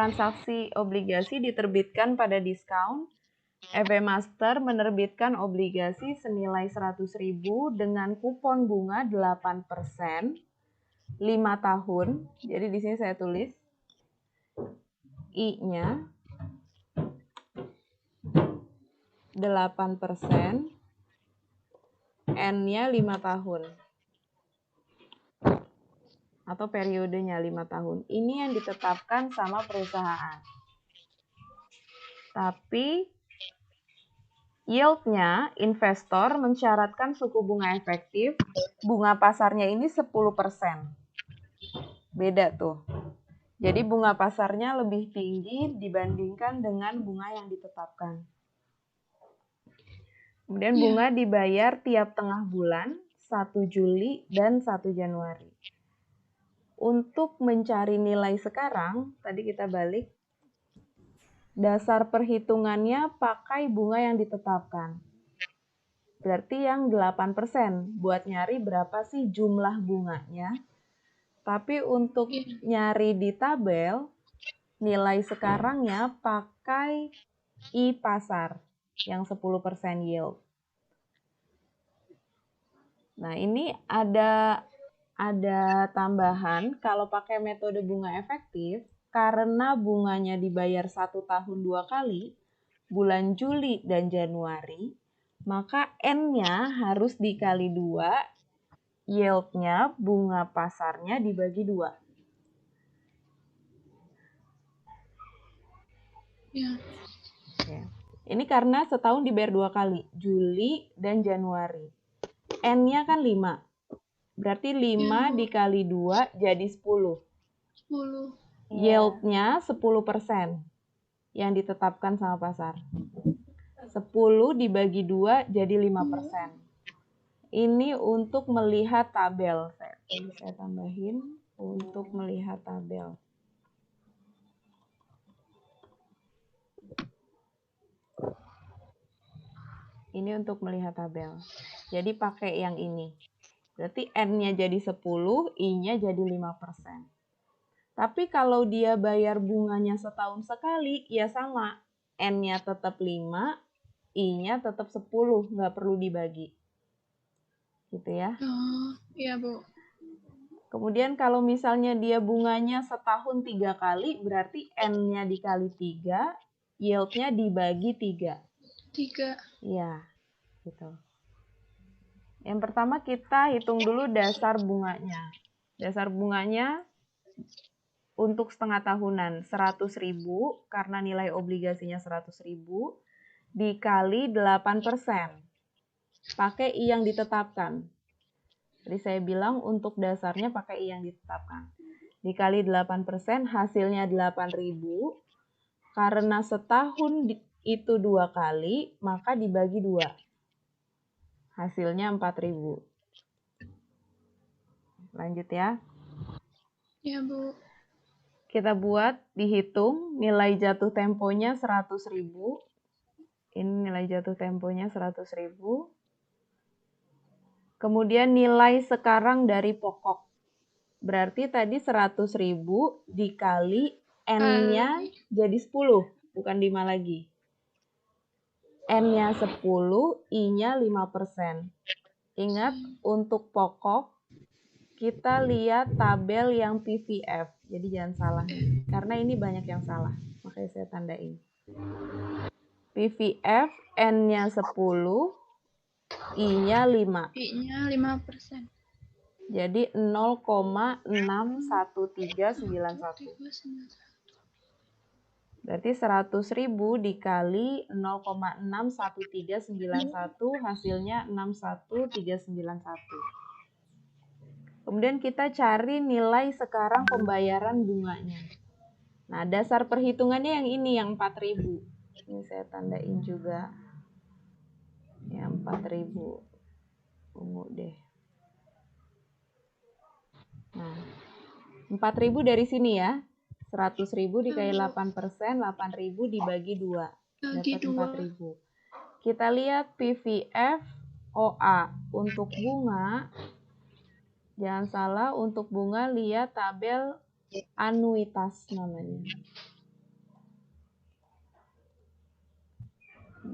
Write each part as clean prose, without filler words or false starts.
transaksi obligasi diterbitkan pada diskon. FB Master menerbitkan obligasi senilai 100.000 dengan kupon bunga 8%, 5 tahun. Jadi di sini saya tulis I-nya 8%, N-nya 5 tahun. Atau periodenya 5 tahun. Ini yang ditetapkan sama perusahaan. Tapi yield-nya investor mensyaratkan suku bunga efektif, bunga pasarnya ini 10%. Beda tuh. Jadi bunga pasarnya lebih tinggi dibandingkan dengan bunga yang ditetapkan. Kemudian bunga dibayar tiap tengah bulan, 1 Juli dan 1 Januari. Untuk mencari nilai sekarang, tadi kita balik, dasar perhitungannya pakai bunga yang ditetapkan. Berarti yang 8%. Buat nyari berapa sih jumlah bunganya. Tapi untuk nyari di tabel, nilai sekarangnya pakai I pasar yang 10% yield. Nah, ini ada tambahan kalau pakai metode bunga efektif, karena bunganya dibayar 1 tahun 2 kali, bulan Juli dan Januari, maka N-nya harus dikali 2, yield-nya bunga pasarnya dibagi 2. Ya. Ini karena setahun dibayar 2 kali, Juli dan Januari. N-nya kan 5. Berarti 5 dikali 2 jadi 10. 10. Yield-nya 10% yang ditetapkan sama pasar. 10 dibagi 2 jadi 5%. Ini untuk melihat tabel. Saya tambahin untuk melihat tabel. Ini untuk melihat tabel. Jadi pakai yang ini. Berarti N-nya jadi 10, I-nya jadi 5%. Tapi kalau dia bayar bunganya setahun sekali, ya sama. N-nya tetap 5, I-nya tetap 10, nggak perlu dibagi. Gitu ya. Oh, iya Bu. Kemudian kalau misalnya dia bunganya setahun 3 kali, berarti N-nya dikali 3, yield-nya dibagi 3. 3. Iya, gitu. Yang pertama kita hitung dulu dasar bunganya. Dasar bunganya untuk setengah tahunan 100.000 karena nilai obligasinya 100.000 dikali 8%. Pakai I yang ditetapkan. Jadi saya bilang untuk dasarnya pakai I yang ditetapkan. Dikali 8% hasilnya 8.000. Karena setahun itu 2 kali, maka dibagi 2. Hasilnya 4.000. Lanjut ya. Ya, Bu. Kita buat, dihitung, nilai jatuh temponya 100.000. Ini nilai jatuh temponya 100.000. Kemudian nilai sekarang dari pokok. Berarti tadi 100.000 dikali N-nya jadi 10, bukan 5 lagi. N-nya 10, I-nya 5%. Ingat, untuk pokok, kita lihat tabel yang PVF. Jadi jangan salah nih, karena ini banyak yang salah. Makanya saya tandain. PVF, N-nya 10, I-nya 5. I-nya 5%. Jadi 0,61391. Berarti 100.000 dikali 0,61391 hasilnya 61391. Kemudian kita cari nilai sekarang pembayaran bunganya. Nah, dasar perhitungannya yang ini, yang 4.000. Ini saya tandain juga. Yang 4.000. Ungu deh. Nah, 4.000 dari sini ya. 100.000 dikali 8%, 8.000 dibagi 2. Dapat 4.000. Kita lihat PVF OA untuk bunga. Jangan salah, untuk bunga lihat tabel anuitas namanya.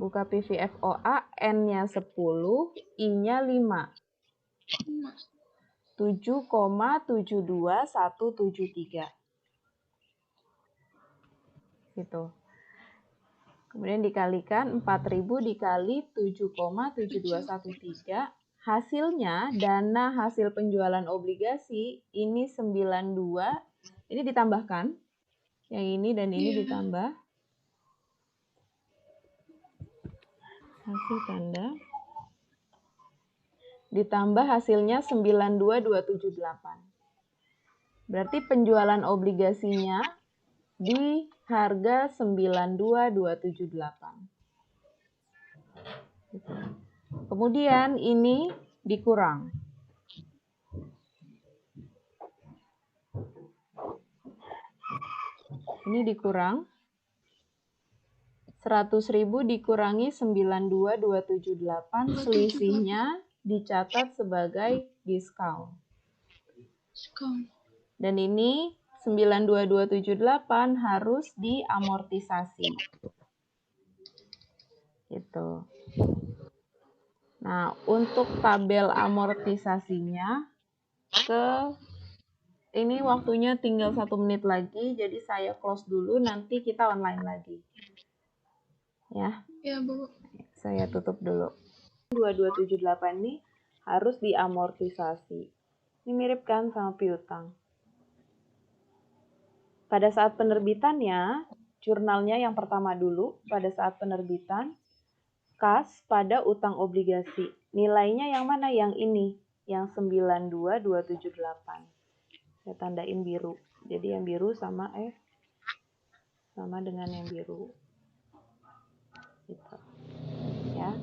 Buka PVFOA, N-nya 10, I-nya 5. 7,72173. Gitu. Kemudian dikalikan 4.000 dikali 7,7213. Hasilnya dana hasil penjualan obligasi ini 92. Ini ditambahkan. Yang ini dan ini ditambah. Hasil tanda. Ditambah hasilnya 92278. Berarti penjualan obligasinya di harga 92278. Kemudian ini dikurang. Ini dikurang. 100.000 dikurangi 92278, selisihnya dicatat sebagai diskon. Dan ini 92278 harus diamortisasi. Gitu. Nah, untuk tabel amortisasinya ini waktunya tinggal 1 menit lagi, jadi saya close dulu, nanti kita online lagi. Ya. Ya, Bu. Saya tutup dulu. 2278 ini harus diamortisasi. Ini mirip kan sama piutang. Pada saat penerbitannya, jurnalnya yang pertama dulu, pada saat penerbitan, kas pada utang obligasi. Nilainya yang mana? Yang ini, yang 92278. Saya tandain biru. Jadi yang biru sama dengan yang biru. Gitu. Ya.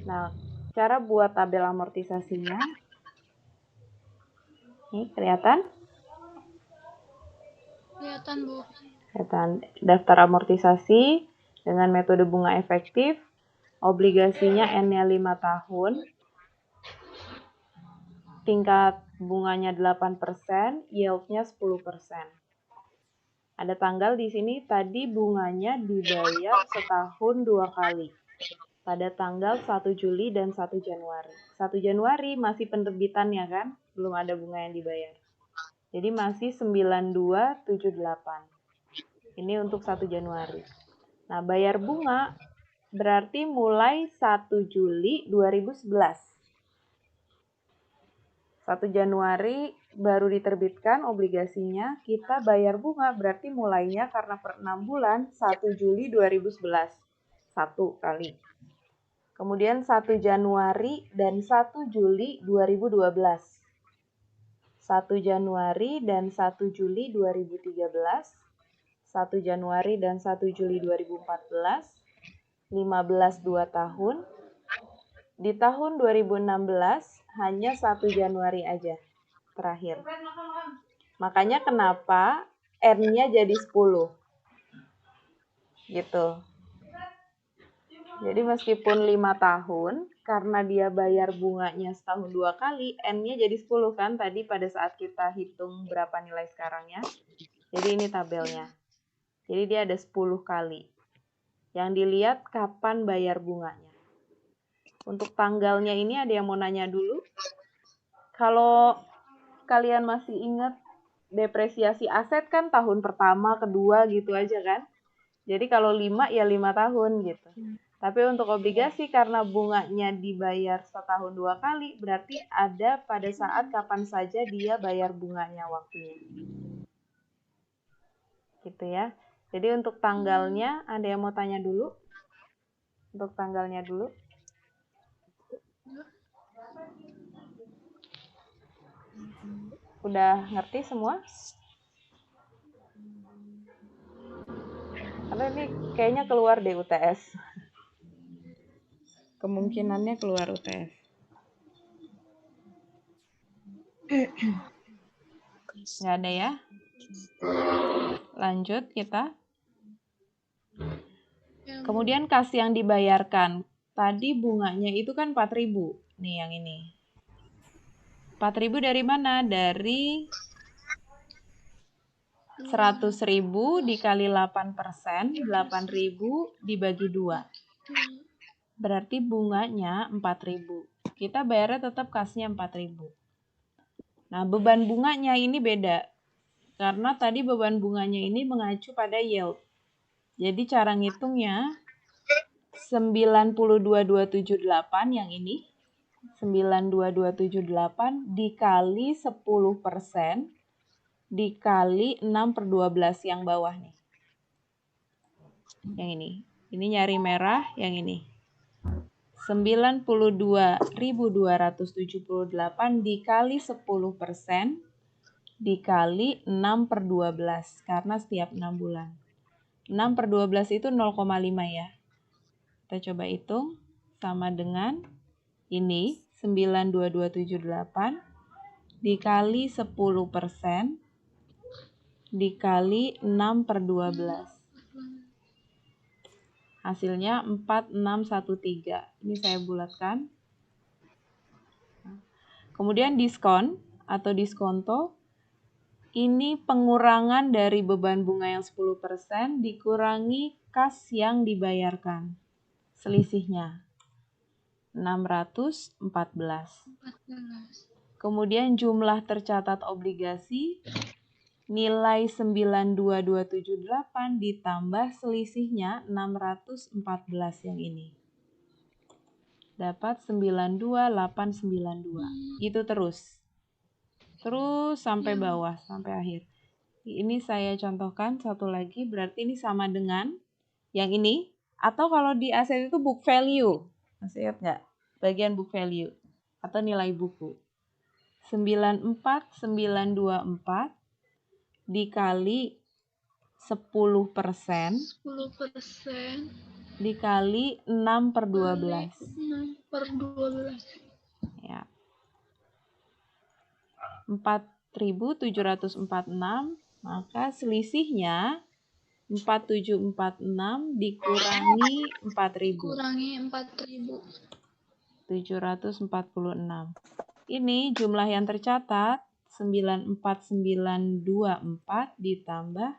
Nah, cara buat tabel amortisasinya. Ini kelihatan? Kelihatan, Bu. Kelihatan. Daftar amortisasi dengan metode bunga efektif. Obligasinya N-nya 5 tahun. Tingkat bunganya 8%, yield-nya 10%. Ada tanggal di sini, tadi bunganya dibayar setahun 2 kali. Pada tanggal 1 Juli dan 1 Januari. 1 Januari masih penerbitannya kan? Belum ada bunga yang dibayar. Jadi masih 9278. Ini untuk 1 Januari. Nah, bayar bunga berarti mulai 1 Juli 2011. 1 Januari baru diterbitkan obligasinya, kita bayar bunga berarti mulainya karena per 6 bulan 1 Juli 2011. 1 kali. Kemudian 1 Januari dan 1 Juli 2012. 1 Januari dan 1 Juli 2013. 1 Januari dan 1 Juli 2014. 15 2 tahun. Di tahun 2016 hanya 1 Januari aja terakhir. Makanya kenapa N-nya jadi 10. Gitu. Jadi meskipun 5 tahun, karena dia bayar bunganya setahun 2 kali, N-nya jadi 10 kan tadi pada saat kita hitung berapa nilai sekarangnya. Jadi ini tabelnya. Jadi dia ada 10 kali. Yang dilihat kapan bayar bunganya. Untuk tanggalnya ini ada yang mau nanya dulu? Kalau kalian masih ingat depresiasi aset kan tahun pertama, kedua gitu aja kan? Jadi kalau 5 ya 5 tahun gitu. Tapi untuk obligasi karena bunganya dibayar setahun 2 kali, berarti ada pada saat kapan saja dia bayar bunganya waktunya. Gitu ya. Jadi untuk tanggalnya, ada yang mau tanya dulu? Untuk tanggalnya dulu. Udah ngerti semua? Karena ini kayaknya keluar deh UTS. Kemungkinannya keluar UTS. Nggak ada ya? Lanjut kita. Kemudian kas yang dibayarkan. Tadi bunganya itu kan 4.000. Nih yang ini. 4.000 dari mana? Dari 100.000 dikali 8%, 8.000 dibagi 2. berarti bunganya 4.000. Kita bayarnya tetap kasnya 4.000. Nah, beban bunganya ini beda. Karena tadi beban bunganya ini mengacu pada yield. Jadi cara ngitungnya 92.278 yang ini. 92.278 dikali 10% dikali 6/12 yang bawah nih. Yang ini. Ini nyari merah, yang ini. 92.278 dikali 10% dikali 6/12 karena setiap 6 bulan. 6/12 itu 0,5 ya. Kita coba hitung sama dengan ini 92278 dikali 10% dikali 6/12. Hasilnya 4613. Ini saya bulatkan. Kemudian diskon atau diskonto. Ini pengurangan dari beban bunga yang 10% dikurangi kas yang dibayarkan. Selisihnya 614. Kemudian jumlah tercatat obligasi nilai 92278 ditambah selisihnya 614 yang ini. Dapat 92892. Gitu terus. Terus sampai bawah, sampai akhir. Ini saya contohkan satu lagi, berarti ini sama dengan yang ini. Atau kalau di aset itu book value. Masih ingat nggak? Bagian book value. Atau nilai buku. 94924 dikali 10% 10% dikali 6/12. 6/12. Ya. 4.746, maka selisihnya 4746 dikurangi 4.000. Kurangi 4.000. 746. Ini jumlah yang tercatat 94924 ditambah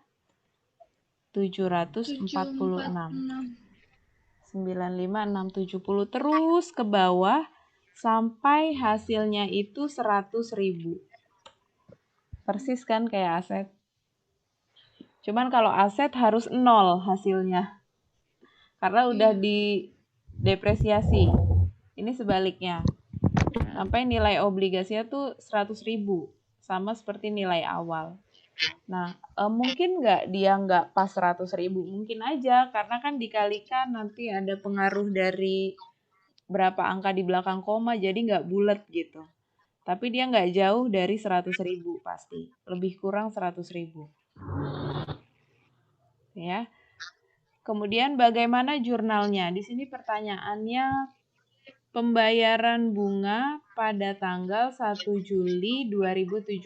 746. 95670 terus ke bawah sampai hasilnya itu 100.000. Persis kan kayak aset. Cuman kalau aset harus 0 hasilnya. Karena udah didepresiasi. Ini sebaliknya. Sampai nilai obligasinya tuh 100.000. Sama seperti nilai awal. Nah, mungkin dia nggak pas 100.000. Mungkin aja. Karena kan dikalikan nanti ada pengaruh dari berapa angka di belakang koma. Jadi nggak bulat gitu. Tapi dia nggak jauh dari 100.000 pasti. Lebih kurang 100.000. Ya. Kemudian bagaimana jurnalnya? Di sini pertanyaannya pembayaran bunga pada tanggal 1 Juli 2017.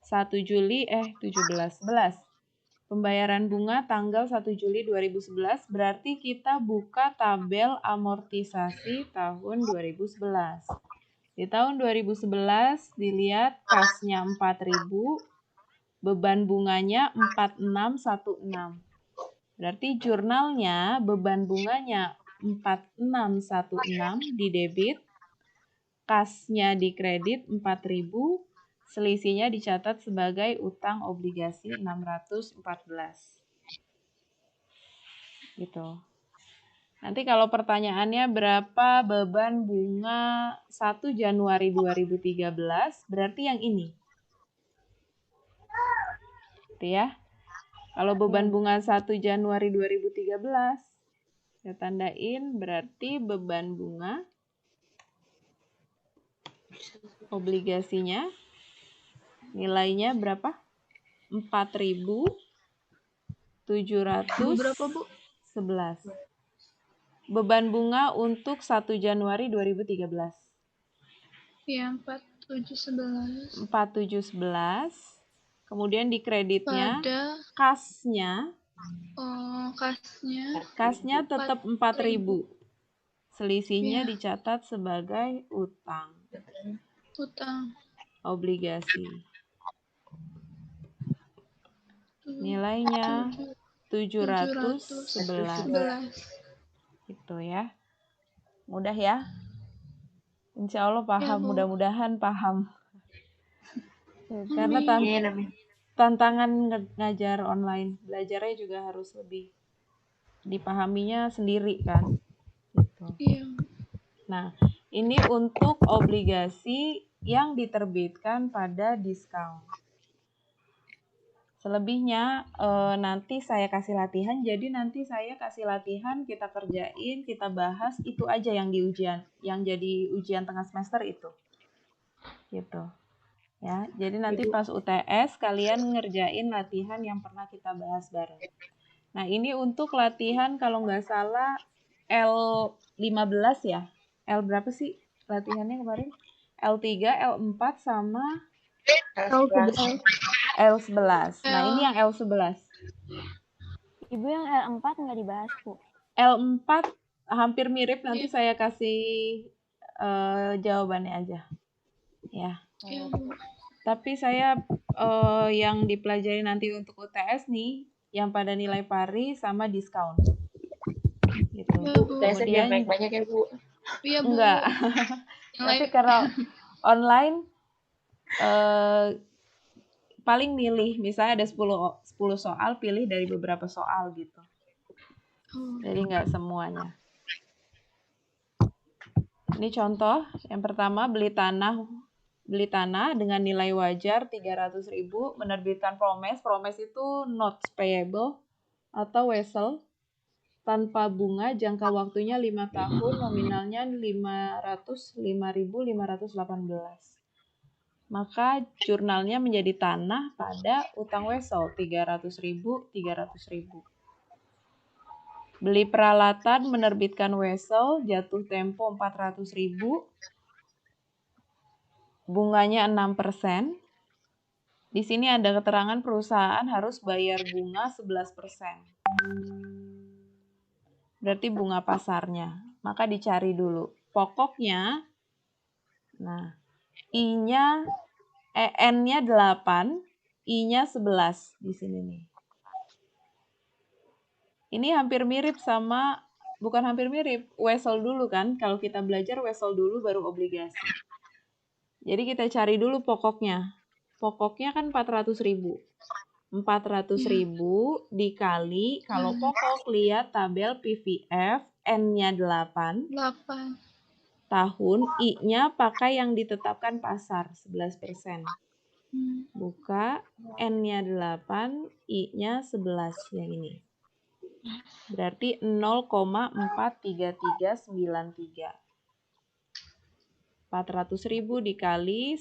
1 Juli 11. Pembayaran bunga tanggal 1 Juli 2011 berarti kita buka tabel amortisasi tahun 2011. Di tahun 2011 dilihat kasnya 4.000, beban bunganya 4616. Berarti jurnalnya beban bunganya 4616 di debit, kasnya di kredit 4.000, selisihnya dicatat sebagai utang obligasi 614. Gitu. Nanti kalau pertanyaannya berapa beban bunga 1 Januari 2013, berarti yang ini. Gitu ya. Kalau beban bunga 1 Januari 2013, saya tandain berarti beban bunga obligasinya nilainya berapa? 4.711. Beban bunga untuk 1 Januari 2013. Ya, 4711. 4711. Kemudian di kreditnya Pada kasnya kasnya tetap 4.000. Selisihnya Ya. dicatat sebagai utang obligasi. Nilainya 711. Gitu ya. Mudah ya? Insya Allah paham, Bu. mudah-mudahan paham. Karena Amin. tantangan ngajar online, belajarnya juga harus lebih dipahaminya sendiri kan. Gitu. Iya. Nah, ini untuk obligasi yang diterbitkan pada diskon. Selebihnya nanti saya kasih latihan, jadi nanti saya kasih latihan, kita kerjain, kita bahas, itu aja yang di ujian, yang jadi ujian tengah semester itu. Gitu. Ya, jadi nanti pas UTS kalian ngerjain latihan yang pernah kita bahas bareng. Nah, ini untuk latihan kalau nggak salah L15 ya. L berapa sih latihannya kemarin? L3, L4 sama L11. Nah, ini yang L11. Ibu yang L4 nggak dibahas, Bu. L4 hampir mirip, nanti saya kasih jawabannya aja. Ya. Iya, Bu. Tapi saya yang dipelajari nanti untuk UTS nih, yang pada nilai pari sama diskon. Gitu. Iya, Bu. Kemudian banyak ya, Bu. Iya, Bu. enggak. Tapi kalau online paling milih, misalnya ada 10 soal, pilih dari beberapa soal gitu. Jadi nggak semuanya. Ini contoh, yang pertama beli tanah dengan nilai wajar 300.000, menerbitkan promes. Promes itu notes payable atau wesel tanpa bunga, jangka waktunya 5 tahun, nominalnya 505.518. Maka jurnalnya menjadi tanah pada utang wesel 300.000, 300.000. Beli peralatan, menerbitkan wesel, jatuh tempo 400.000, bunganya 6%. Di sini ada keterangan perusahaan harus bayar bunga 11%. Berarti bunga pasarnya. Maka dicari dulu. Pokoknya, nah, N-nya 8, I-nya 11 di sini nih. Ini hampir mirip sama, bukan hampir mirip, wesel dulu kan. Kalau kita belajar wesel dulu baru obligasi. Jadi kita cari dulu pokoknya. Pokoknya kan 400.000. 400.000 dikali, kalau pokok lihat tabel PVF, N-nya 8. 8. Tahun, I-nya pakai yang ditetapkan pasar, 11%. Buka, N-nya 8, I-nya 11 yang ini. Berarti 0,43393. 400.000 dikali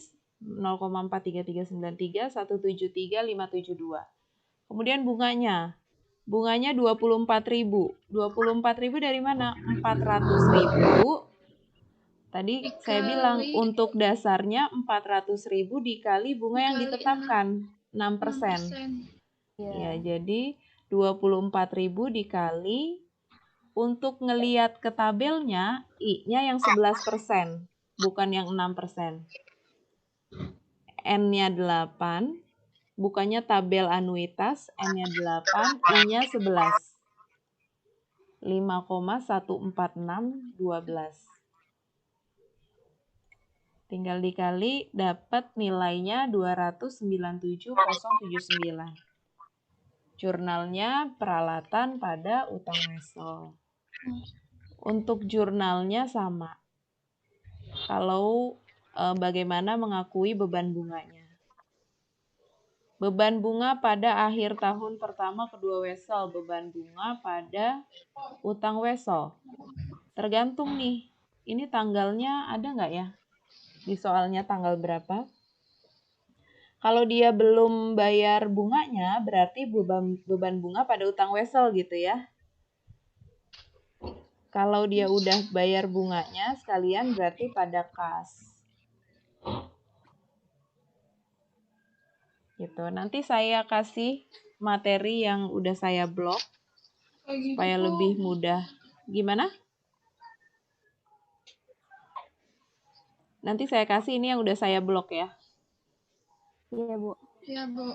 0,43393, 173.572. Kemudian bunganya. Bunganya 24.000. 24.000 dari mana? 400.000. Tadi saya bilang untuk dasarnya 400.000 dikali bunga yang ditetapkan 6%. Ya, jadi 24.000 dikali, untuk ngeliat ke tabelnya, I-nya yang 11%, bukan yang 6%. N-nya 8, bukannya tabel anuitas, N-nya 8, I-nya 11. 5,14612. Tinggal dikali, dapat nilainya 297.079. Jurnalnya peralatan pada utang wesel. Untuk jurnalnya sama. Kalau bagaimana mengakui beban bunganya. Beban bunga pada akhir tahun pertama kedua wesel. Beban bunga pada utang wesel. Tergantung nih, ini tanggalnya ada nggak ya? Di soalnya tanggal berapa? Kalau dia belum bayar bunganya, berarti beban bunga pada utang wesel gitu ya. Kalau dia udah bayar bunganya sekalian, berarti pada kas. Gitu. Nanti saya kasih materi yang udah saya blok supaya lebih mudah. Gimana? Nanti saya kasih ini yang udah saya blok ya. Iya, Bu. Iya, Bu.